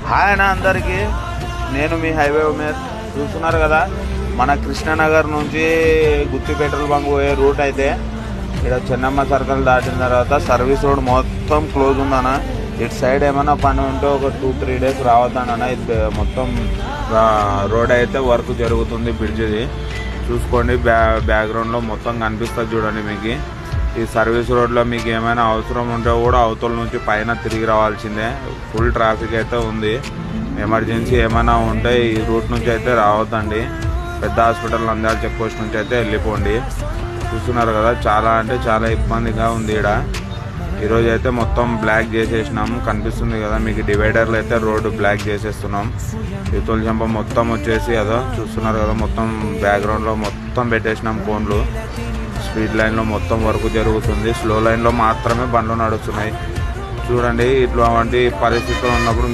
Hi అన్న అందరికీ, నేను మీ హైవే ఉమేర్. చూస్తున్నారు కదా, మన కృష్ణనగర్ నుంచి గుత్తి పెట్రోల్ బంక్ పోయే రూట్ అయితే ఇక్కడ చెన్నమ్మ సర్కిల్ దాటిన తర్వాత సర్వీస్ రోడ్ మొత్తం క్లోజ్ ఉందన్న. ఇటు సైడ్ ఏమైనా పని ఉంటే ఒక 2-3 డేస్ రావద్దన్న. ఇది మొత్తం రోడ్ అయితే వర్క్ జరుగుతుంది, బ్రిడ్జ్ది. చూసుకోండి, బ్యాక్గ్రౌండ్లో మొత్తం కనిపిస్తుంది చూడండి మీకు. ఈ సర్వీస్ రోడ్లో మీకు ఏమైనా అవసరం ఉంటే కూడా అవతల నుంచి పైన తిరిగి రావాల్సిందే. ఫుల్ ట్రాఫిక్ అయితే ఉంది. ఎమర్జెన్సీ ఏమైనా ఉంటే ఈ రూట్ నుంచి అయితే రావద్దండి. పెద్ద హాస్పిటల్ నంద్యాల చెక్ పోస్ట్ నుంచి అయితే వెళ్ళిపోండి. చూస్తున్నారు కదా, చాలా అంటే చాలా ఇబ్బందిగా ఉంది ఇక్కడ. ఈరోజు అయితే మొత్తం బ్లాక్ చేసేసినాము, కనిపిస్తుంది కదా మీకు. డివైడర్లు అయితే రోడ్డు బ్లాక్ చేసేస్తున్నాం. ఈ తొలిచంప మొత్తం వచ్చేసి అదో చూస్తున్నారు కదా, మొత్తం బ్యాక్గ్రౌండ్లో మొత్తం పెట్టేసినాం కోన్లు. స్పీడ్ లైన్లో మొత్తం వర్క్ జరుగుతుంది, స్లో లైన్లో మాత్రమే బండ్లు నడుస్తున్నాయి. చూడండి, ఇట్లాంటి పరిస్థితులు ఉన్నప్పుడు